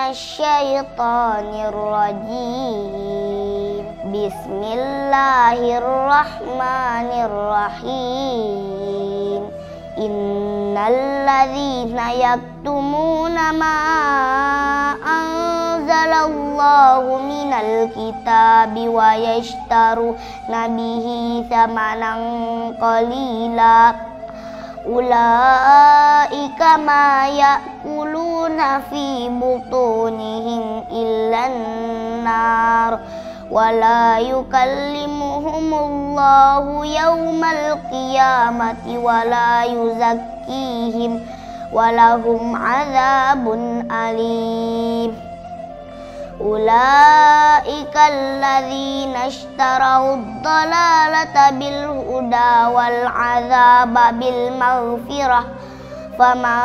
minasyaitonir rajim. Bismillahirrahmanirrahim. Innalladzina yaktumuna ma anzalallahu minal kitabi wa yashtaruna bihi thamanan qalila ulaika ma ya'kuluna fi butunihim illan nar wala yukallimuhumullahu yawmal qiyamati wala yuzakkihim walahum adzabun alim. Ulaika alladzina ishtarawud dhalalata bil huda wal adzaba bil maghfirah fama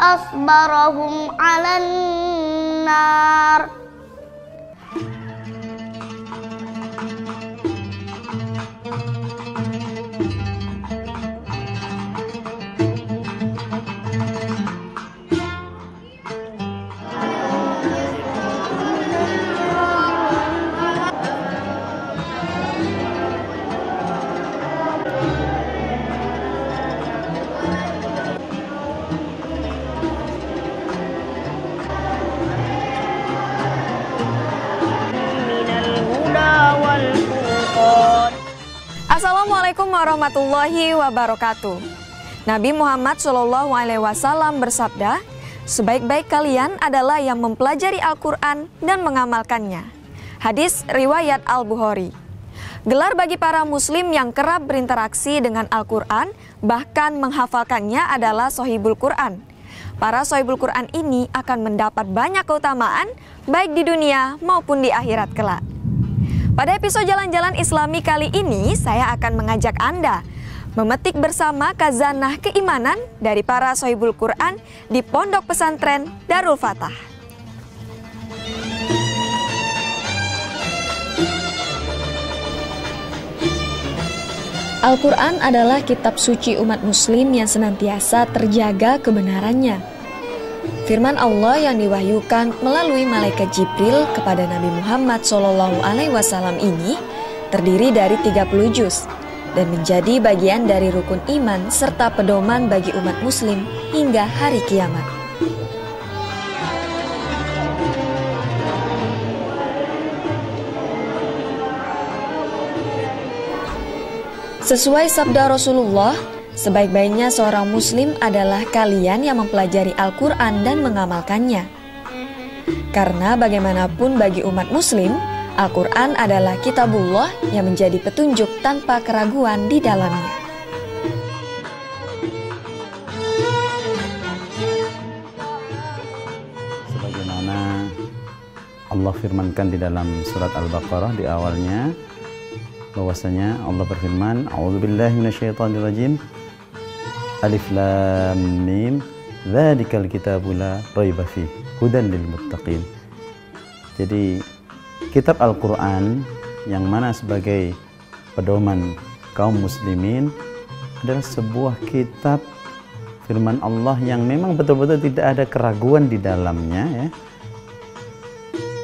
asbarahum 'alan nar. Assalamualaikum warahmatullahi wabarakatuh. Nabi Muhammad SAW bersabda, sebaik-baik kalian adalah yang mempelajari Al-Quran dan mengamalkannya. Hadis riwayat Al-Bukhari. Gelar bagi para muslim yang kerap berinteraksi dengan Al-Quran, bahkan menghafalkannya adalah Sohibul Quran. Para Sohibul Quran ini akan mendapat banyak keutamaan, baik di dunia maupun di akhirat kelak. Pada episode Jalan-Jalan Islami kali ini, saya akan mengajak Anda memetik bersama khazanah keimanan dari para Sohibul Quran di Pondok Pesantren Darul Fatah. Al-Quran adalah kitab suci umat muslim yang senantiasa terjaga kebenarannya. Firman Allah yang diwahyukan melalui malaikat Jibril kepada Nabi Muhammad SAW ini terdiri dari 30 juz dan menjadi bagian dari rukun iman serta pedoman bagi umat muslim hingga hari kiamat. Sesuai sabda Rasulullah, sebaik-baiknya seorang muslim adalah kalian yang mempelajari Al-Quran dan mengamalkannya. Karena bagaimanapun bagi umat muslim, Al-Quran adalah kitabullah yang menjadi petunjuk tanpa keraguan di dalamnya. Sebagaimana Allah firmankan di dalam surat Al-Baqarah di awalnya, bahwasanya Allah berfirman, A'udzubillahi minasyaitonirrajim. Alif lam mim. Dzalikal kitabu la raiba fih. Hudan lil muttaqin. Jadi kitab Al-Qur'an yang mana sebagai pedoman kaum muslimin adalah sebuah kitab firman Allah yang memang betul-betul tidak ada keraguan di dalamnya, ya.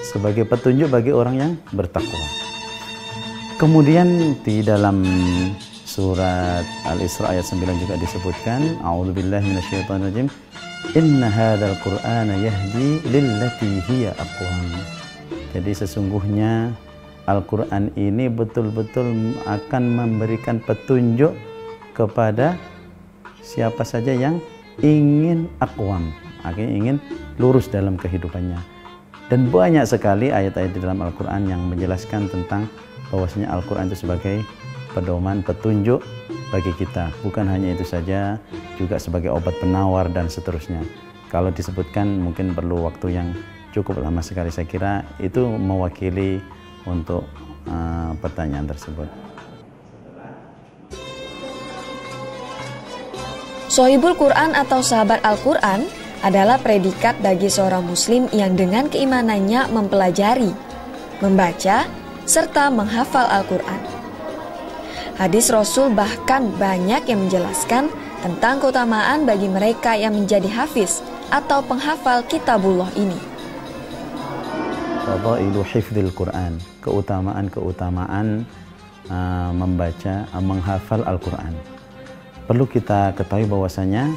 Sebagai petunjuk bagi orang yang bertakwa. Kemudian di dalam surat Al-Isra ayat 9 juga disebutkan, A'udzubillahi minasyaitonirrajim. Inna hadzal Qur'ana yahdi lillati hiya aqwam. Jadi sesungguhnya Al-Qur'an ini betul-betul akan memberikan petunjuk kepada siapa saja yang ingin aqwam, artinya ingin lurus dalam kehidupannya. Dan banyak sekali ayat-ayat di dalam Al-Qur'an yang menjelaskan tentang bahwasanya Al-Quran itu sebagai pedoman, petunjuk bagi kita. Bukan hanya itu saja, juga sebagai obat penawar dan seterusnya. Kalau disebutkan mungkin perlu waktu yang cukup lama sekali. Saya kira itu mewakili untuk pertanyaan tersebut. Sohibul Quran atau sahabat Al-Quran adalah predikat bagi seorang muslim yang dengan keimanannya mempelajari, membaca, serta menghafal Al-Quran. Hadis Rasul bahkan banyak yang menjelaskan tentang keutamaan bagi mereka yang menjadi hafiz atau penghafal kitabullah ini. fadailu hifdzil Quran, keutamaan membaca, menghafal Al-Quran. Perlu kita ketahui bahwasanya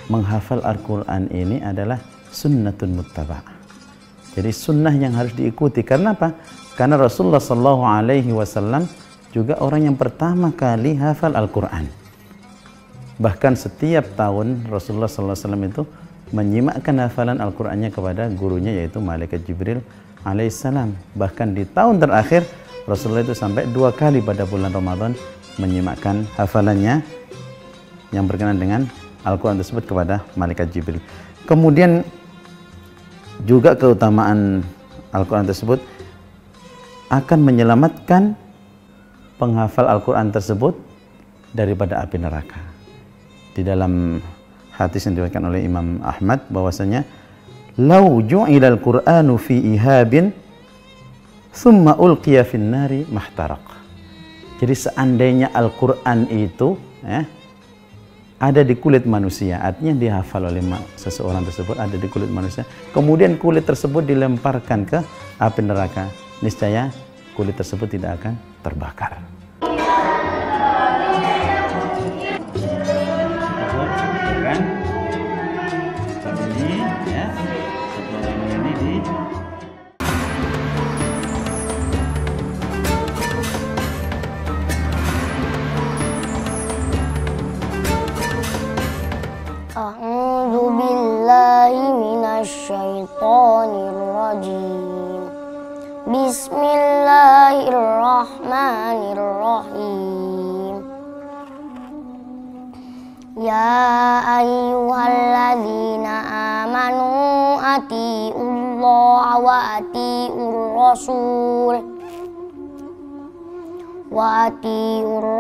menghafal Al-Quran ini adalah sunnatun muttaba'. Jadi sunnah yang harus diikuti. Karena apa? Karena Rasulullah SAW juga orang yang pertama kali hafal Al-Quran. Bahkan setiap tahun Rasulullah SAW itu menyimakkan hafalan Al-Qurannya kepada gurunya, yaitu Malaikat Jibril alaihissalam. Bahkan di tahun terakhir Rasulullah itu sampai 2 kali pada bulan Ramadan menyimakkan hafalannya yang berkenaan dengan Al-Quran tersebut kepada Malaikat Jibril. Kemudian juga keutamaan Al-Quran tersebut akan menyelamatkan penghafal Al-Quran tersebut daripada api neraka. Di dalam hadis yang diriwayatkan oleh Imam Ahmad bahwasanya lau ju'ilal Qur'anu fi ihabin thumma ulqiya fin nari mahtaraq. Jadi seandainya Al-Quran itu ada di kulit manusia, artinya dihafal oleh seseorang tersebut, ada di kulit manusia, kemudian kulit tersebut dilemparkan ke api neraka, niscaya kulit tersebut tidak akan terbakar. A'udzu billahi minasyaitonir rajim. Bismillahirrahmanirrahim. Ya ayyuhalladzina amanu atiiullaha wa atiiur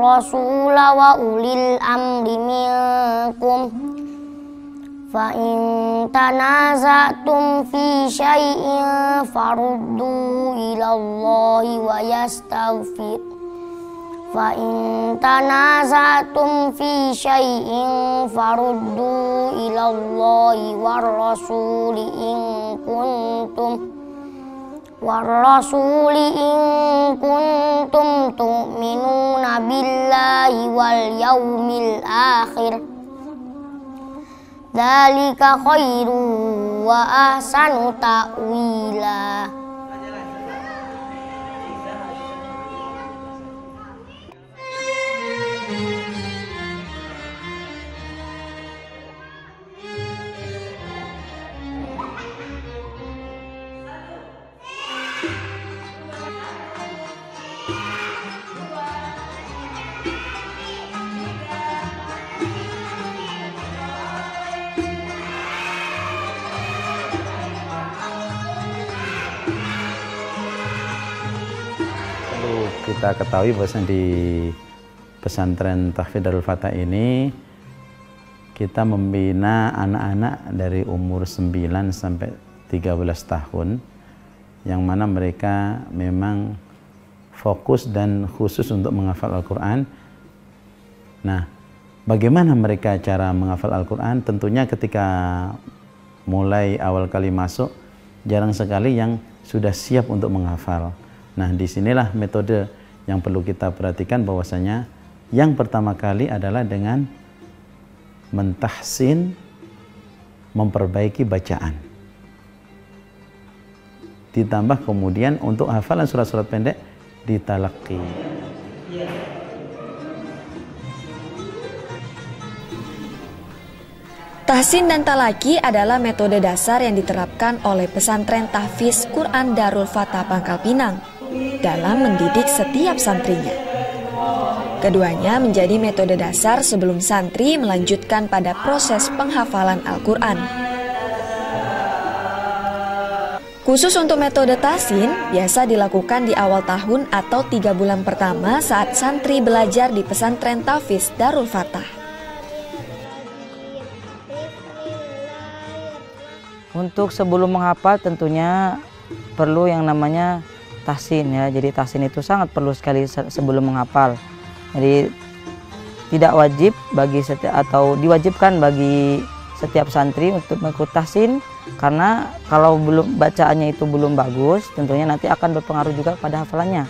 rasul wa ulil amri minkum. Fa in tanaza'tum fi syai'in faruddu ilallahi wa yastaghfir. Fa in tanaza'tum fi syai'in faruddu ilallahi war rasuli in kuntum tu'minuna billahi wal yaumil akhir. Dzalika khairu wa ahsanu ta'wila. Kita ketahui bahwa di pesantren Tahfidz Darul Fatah ini kita membina anak-anak dari umur 9 sampai 13 tahun yang mana mereka memang fokus dan khusus untuk menghafal Al-Quran. Nah, bagaimana mereka cara menghafal Al-Quran? Tentunya ketika mulai awal kali masuk jarang sekali yang sudah siap untuk menghafal. Nah, disinilah metode yang perlu kita perhatikan bahwasanya yang pertama kali adalah dengan mentahsin, memperbaiki bacaan. Ditambah kemudian untuk hafalan surat-surat pendek ditalaqi. Tahsin dan talaki adalah metode dasar yang diterapkan oleh pesantren Tahfidz Quran Darul Fatah Pangkal Pinang dalam mendidik setiap santrinya. Keduanya menjadi metode dasar sebelum santri melanjutkan pada proses penghafalan Al-Quran. Khusus untuk metode tahsin, biasa dilakukan di awal tahun atau 3 bulan pertama saat santri belajar di pesantren Tahfidz Darul Fatah. Untuk sebelum menghafal tentunya perlu yang namanya tahsin ya. Jadi tahsin itu sangat perlu sekali sebelum menghafal. Jadi tidak wajib bagi setiap atau diwajibkan bagi setiap santri untuk mengikuti tahsin Karena kalau bacaannya itu belum bagus, tentunya nanti akan berpengaruh juga pada hafalannya.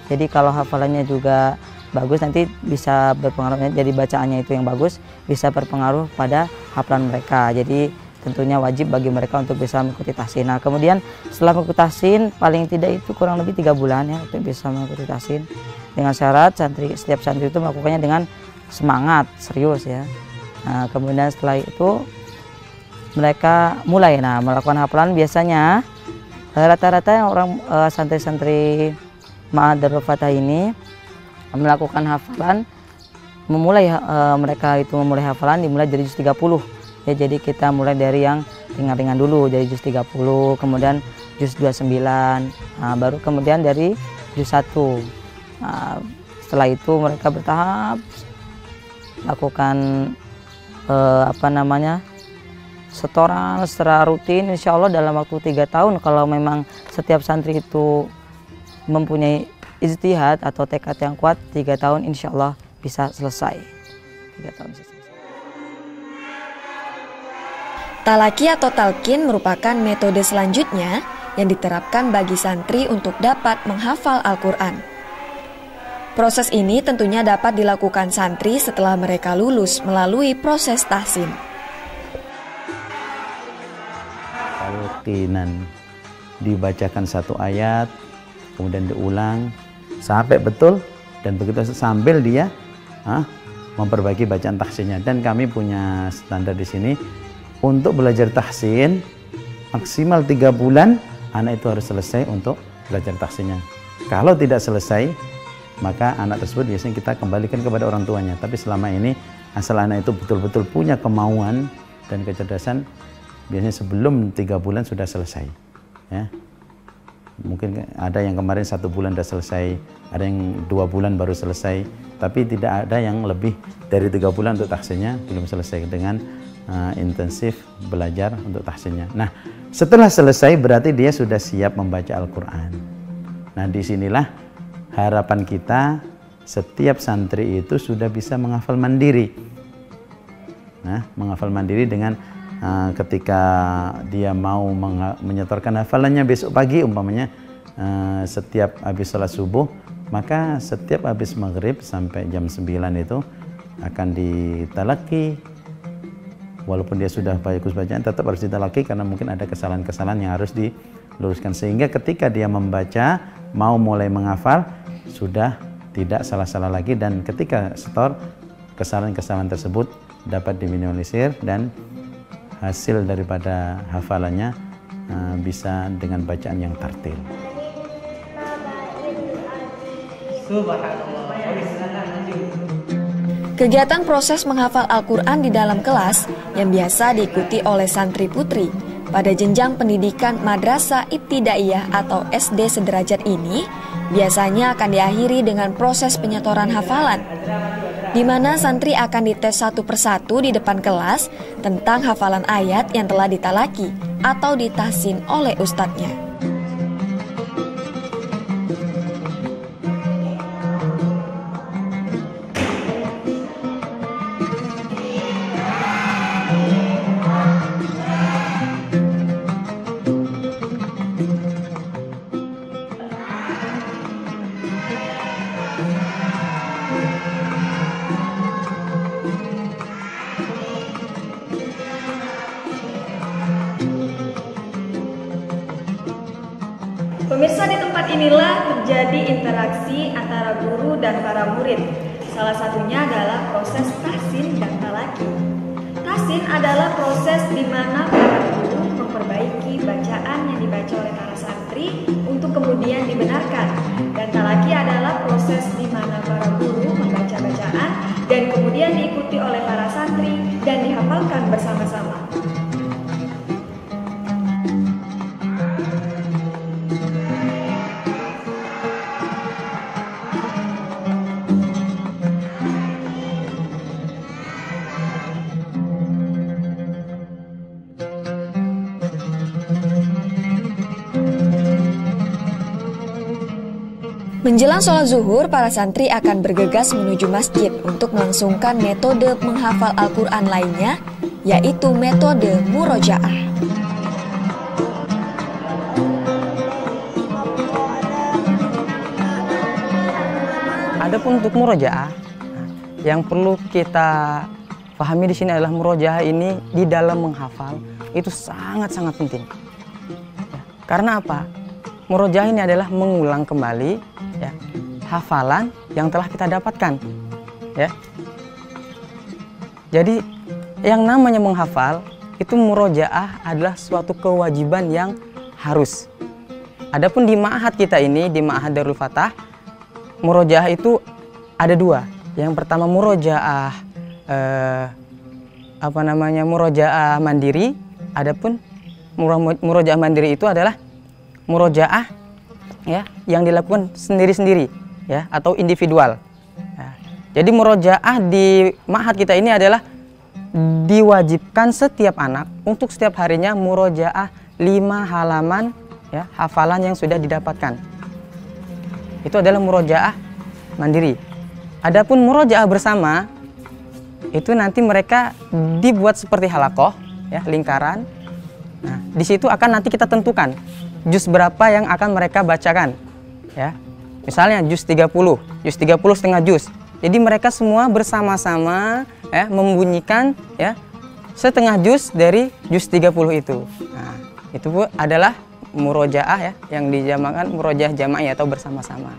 Jadi kalau hafalannya juga bagus, nanti bisa berpengaruh, jadi bacaannya itu yang bagus bisa berpengaruh pada hafalan mereka. Jadi tentunya wajib bagi mereka untuk bisa mengikuti tahsin. Nah, kemudian setelah mengikuti tahsin, paling tidak itu kurang lebih 3 bulan ya untuk bisa mengikuti tahsin. Dengan syarat setiap santri itu melakukannya dengan semangat, serius ya. Nah, kemudian setelah itu mereka mulai melakukan hafalan. Biasanya rata-rata yang orang santri-santri Ma'had Darul Fatah ini melakukan hafalan, mereka itu memulai hafalan dimulai dari juz 30 ya. Jadi kita mulai dari yang ringan-ringan dulu, dari juz 30, kemudian juz 29, baru kemudian dari juz 1. Setelah itu mereka bertahap lakukan setoran secara rutin, insya Allah dalam waktu 3 tahun. Kalau memang setiap santri itu mempunyai ijtihad atau tekad yang kuat, 3 tahun insya Allah bisa selesai. 3 tahun bisa selesai. Talaki atau talqin merupakan metode selanjutnya yang diterapkan bagi santri untuk dapat menghafal Al-Quran. Proses ini tentunya dapat dilakukan santri setelah mereka lulus melalui proses tahsin. Talqinan, dibacakan 1 ayat, kemudian diulang sampai betul, dan begitu sambil dia memperbaiki bacaan tahsinnya. Dan kami punya standar di sini untuk belajar tahsin maksimal 3 bulan anak itu harus selesai untuk belajar tahsinnya. Kalau tidak selesai, maka anak tersebut biasanya kita kembalikan kepada orang tuanya. Tapi selama ini asal anak itu betul-betul punya kemauan dan kecerdasan, biasanya sebelum 3 bulan sudah selesai ya. Mungkin ada yang kemarin 1 bulan sudah selesai, ada yang 2 bulan baru selesai, tapi tidak ada yang lebih dari 3 bulan untuk tahsinnya belum selesai dengan intensif belajar untuk tahsinnya. Nah, setelah selesai berarti dia sudah siap membaca Al-Quran. Nah, disinilah harapan kita setiap santri itu sudah bisa menghafal mandiri. Nah, menghafal mandiri dengan ketika dia mau menyetorkan hafalannya besok pagi umpamanya, setiap habis sholat subuh, maka setiap habis maghrib sampai jam 9 itu akan ditalaki. Walaupun dia sudah bagus bacaan, tetap harus ditalaki karena mungkin ada kesalahan-kesalahan yang harus diluruskan, sehingga ketika dia membaca mau mulai menghafal sudah tidak salah-salah lagi, dan ketika setor kesalahan-kesalahan tersebut dapat diminimalisir dan hasil daripada hafalannya bisa dengan bacaan yang tartil. Kegiatan proses menghafal Al-Quran di dalam kelas yang biasa diikuti oleh santri putri pada jenjang pendidikan Madrasah Ibtidaiyah atau SD sederajat ini biasanya akan diakhiri dengan proses penyetoran hafalan, di mana santri akan dites 1 persatu di depan kelas tentang hafalan ayat yang telah ditalaki atau ditahsin oleh ustadznya. Pemirsa, di tempat inilah terjadi interaksi antara guru dan para murid. Salah satunya adalah proses tahsin dan talaki. Tahsin adalah proses di mana para guru memperbaiki bacaan yang dibaca oleh para santri untuk kemudian dibenarkan. Dan talaki adalah proses di mana para guru membaca bacaan dan kemudian diikuti oleh para santri dan dihafalkan bersama-sama. Menjelang sholat zuhur, para santri akan bergegas menuju masjid untuk melangsungkan metode menghafal Al-Quran lainnya, yaitu metode murojaah. Adapun untuk murojaah, yang perlu kita pahami di sini adalah murojaah ini di dalam menghafal itu sangat-sangat penting. Ya, karena apa? Murojaah ini adalah mengulang kembali ya, hafalan yang telah kita dapatkan. Ya. Jadi yang namanya menghafal itu murojaah adalah suatu kewajiban yang harus. Adapun di ma'had kita ini, di Ma'had Darul Fatah, murojaah itu ada dua. Yang pertama murojaah murojaah mandiri. Adapun murojaah mandiri itu adalah murojaah ya yang dilakukan sendiri-sendiri ya atau individual. Ya. Jadi murojaah di ma'had kita ini adalah diwajibkan setiap anak untuk setiap harinya murojaah 5 halaman ya hafalan yang sudah didapatkan. Itu adalah murojaah mandiri. Adapun murojaah bersama itu nanti mereka dibuat seperti halakoh ya, lingkaran. Nah, di situ akan nanti kita tentukan juz berapa yang akan mereka bacakan. Ya. Misalnya juz 30 setengah juz. Jadi mereka semua bersama-sama ya membunyikan ya setengah juz dari juz 30 itu. Nah, itu adalah murojaah ya yang dijamakan murojaah jama'i atau bersama-sama.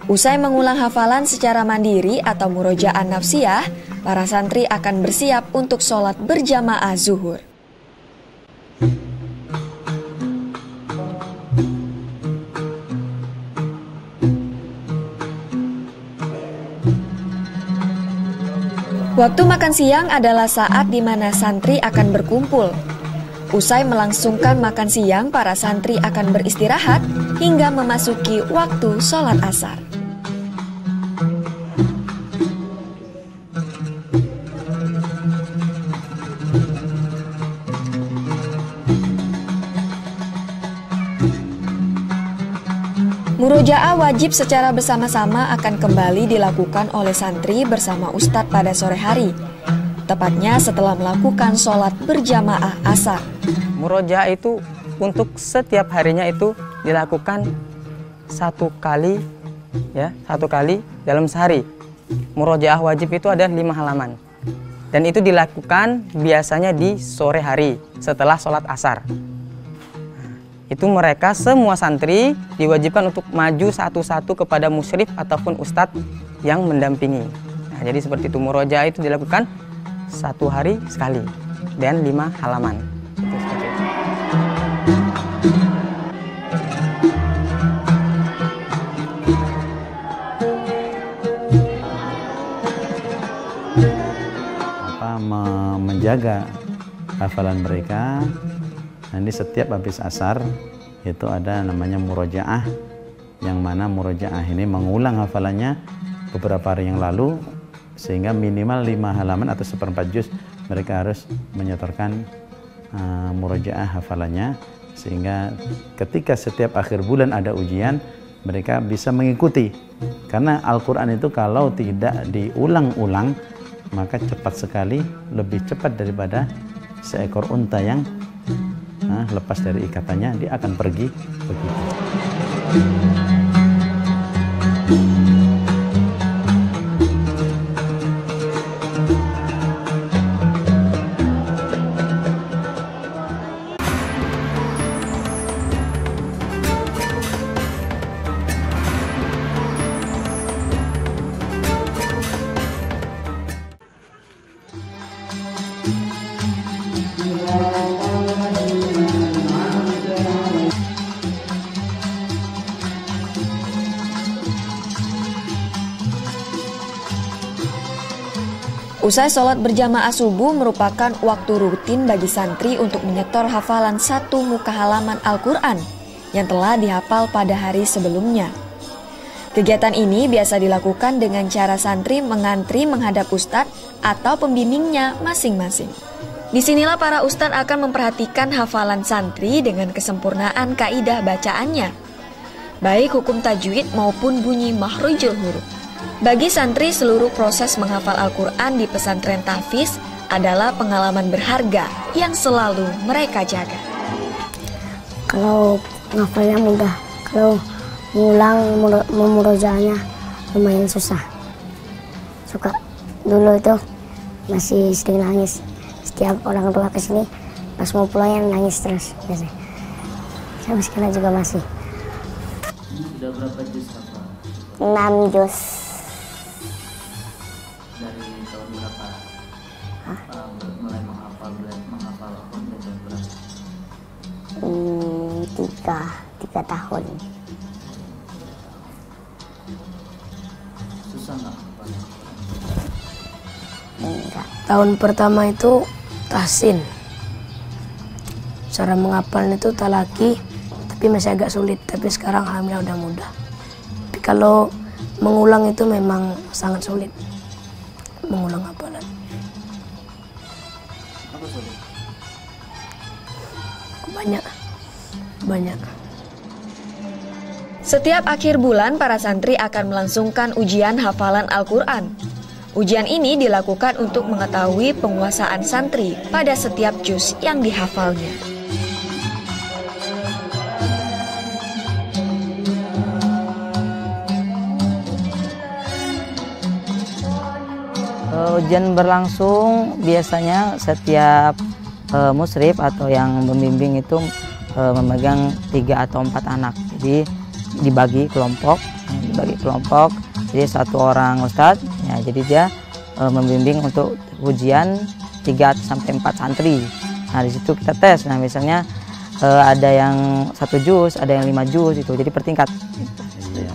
Usai mengulang hafalan secara mandiri atau murojaah nafsiyah, para santri akan bersiap untuk sholat berjamaah zuhur. Waktu makan siang adalah saat di mana santri akan berkumpul. Usai melangsungkan makan siang, para santri akan beristirahat hingga memasuki waktu sholat asar. Murojaah wajib secara bersama-sama akan kembali dilakukan oleh santri bersama ustadz pada sore hari, tepatnya setelah melakukan sholat berjamaah asar. Murojaah itu untuk setiap harinya itu dilakukan satu kali dalam sehari. Murojaah wajib itu ada 5 halaman dan itu dilakukan biasanya di sore hari setelah sholat asar. Itu mereka semua santri diwajibkan untuk maju satu-satu kepada musyrif ataupun ustadz yang mendampingi. Nah, jadi seperti itu murojaah itu dilakukan 1 hari sekali dan 5 halaman. Itu seperti itu. Menjaga hafalan mereka. Nanti setiap habis asar itu ada namanya murojaah, yang mana murojaah ini mengulang hafalannya beberapa hari yang lalu sehingga minimal 5 halaman atau 1/4 juz mereka harus menyetorkan murojaah hafalannya, sehingga ketika setiap akhir bulan ada ujian mereka bisa mengikuti. Karena Al-Quran itu kalau tidak diulang-ulang maka cepat sekali, lebih cepat daripada seekor unta yang lepas dari ikatannya, dia akan pergi begitu. Usai sholat berjamaah subuh merupakan waktu rutin bagi santri untuk menyetor hafalan 1 muka halaman Al-Quran yang telah dihafal pada hari sebelumnya. Kegiatan ini biasa dilakukan dengan cara santri mengantri menghadap ustadz atau pembimbingnya masing-masing. Disinilah para ustadz akan memperhatikan hafalan santri dengan kesempurnaan kaidah bacaannya, baik hukum tajwid maupun bunyi makhrajul huruf. Bagi santri, seluruh proses menghafal Al-Quran di pesantren tahfiz adalah pengalaman berharga yang selalu mereka jaga. Kalau ngafalnya mudah, kalau ngulang memurojaahnya lumayan susah. Suka dulu itu masih sering nangis. Setiap orang tua kesini pas mau pulang nangis terus biasanya. Sampai sekarang juga masih. Sudah berapa juz hafal? 6 juz. Dari tahun berapa? Mulai menghafal Al-Quran dari tahun berapa? 3 tahun. Susah nggak hafalnya? Enggak. Tahun pertama itu tahsin. Cara menghafalnya itu talaki, tapi masih agak sulit. Tapi sekarang alhamdulillah udah mudah. Tapi kalau mengulang itu memang sangat sulit. Mengulang hafalan. Apa sulit? Banyak. Setiap akhir bulan, para santri akan melangsungkan ujian hafalan Al-Quran. Ujian ini dilakukan untuk mengetahui penguasaan santri pada setiap juz yang dihafalnya. Ujian berlangsung biasanya setiap musrif atau yang membimbing itu memegang 3 atau 4 anak. Jadi dibagi kelompok. Jadi 1 orang ustadz, ya, jadi dia membimbing untuk ujian 3 sampai 4 santri. Nah, di situ kita tes. Nah, misalnya ada yang 1 juz, ada yang 5 juz itu. Jadi pertingkat. Iya.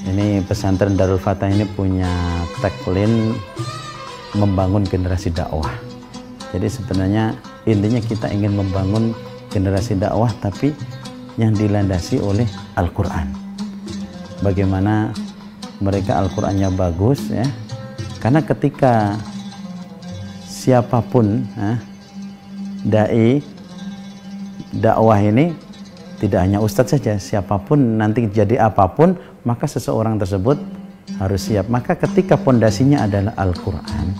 Ini pesantren Darul Fatah ini punya tagline membangun generasi dakwah. Jadi sebenarnya intinya kita ingin membangun generasi dakwah tapi yang dilandasi oleh Al-Quran. Bagaimana mereka Al-Qurannya bagus ya. Karena ketika siapapun dai dakwah ini tidak hanya ustadz saja, siapapun nanti jadi apapun, maka seseorang tersebut harus siap. Maka ketika pondasinya adalah Al-Quran,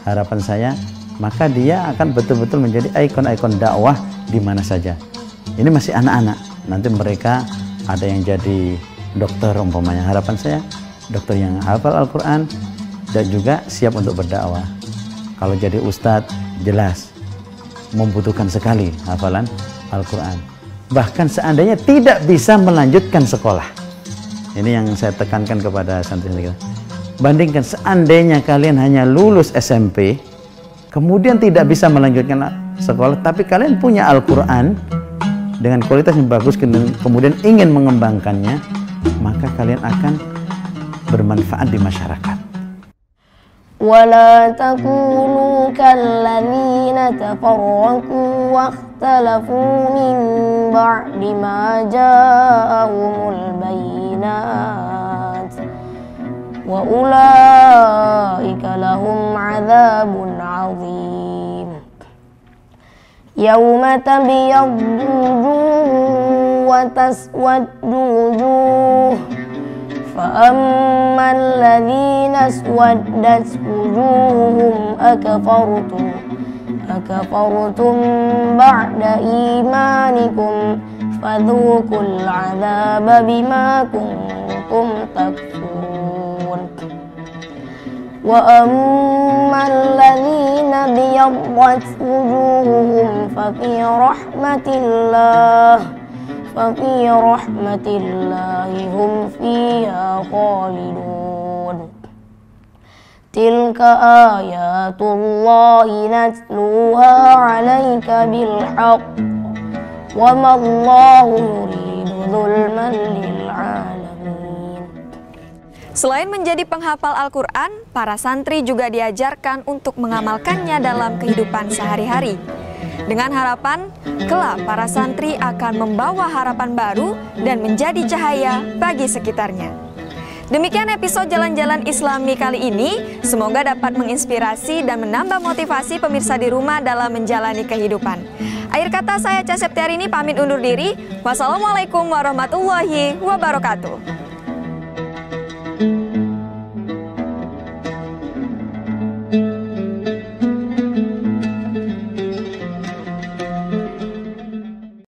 harapan saya, maka dia akan betul-betul menjadi ikon-ikon dakwah di mana saja. Ini masih anak-anak, nanti mereka ada yang jadi dokter umpamanya. Harapan saya, dokter yang hafal Al-Quran dan juga siap untuk berdakwah. Kalau jadi ustadz, jelas membutuhkan sekali hafalan Al-Quran. Bahkan seandainya tidak bisa melanjutkan sekolah. Ini yang saya tekankan kepada santri-santri kita. Bandingkan seandainya kalian hanya lulus SMP, kemudian tidak bisa melanjutkan sekolah, tapi kalian punya Al-Quran dengan kualitas yang bagus, kemudian ingin mengembangkannya, maka kalian akan bermanfaat di masyarakat. ولا تكونوا كالذين تفرقوا واختلفوا من بعد ما جاءهم البينات وأولئك لهم عذاب عظيم يوم تبيض وجوه وتسود وجوه فأما الذين اسودت وجوههم أكفرتم بعد إيمانكم فذوقوا العذاب بما كنتم تكفرون وأما الذين ابيضت وجوههم ففي رحمة الله هم فيها خالدون تلك آيات الله نتلوها عليك بالحق وما الله يريد ظلما للعالمين. Selain menjadi penghafal Al-Quran, para santri juga diajarkan untuk mengamalkannya dalam kehidupan sehari-hari. Dengan harapan, kelak para santri akan membawa harapan baru dan menjadi cahaya bagi sekitarnya. Demikian episode Jalan-Jalan Islami kali ini. Semoga dapat menginspirasi dan menambah motivasi pemirsa di rumah dalam menjalani kehidupan. Akhir kata, saya Ca Septiarini pamit undur diri. Wassalamualaikum warahmatullahi wabarakatuh.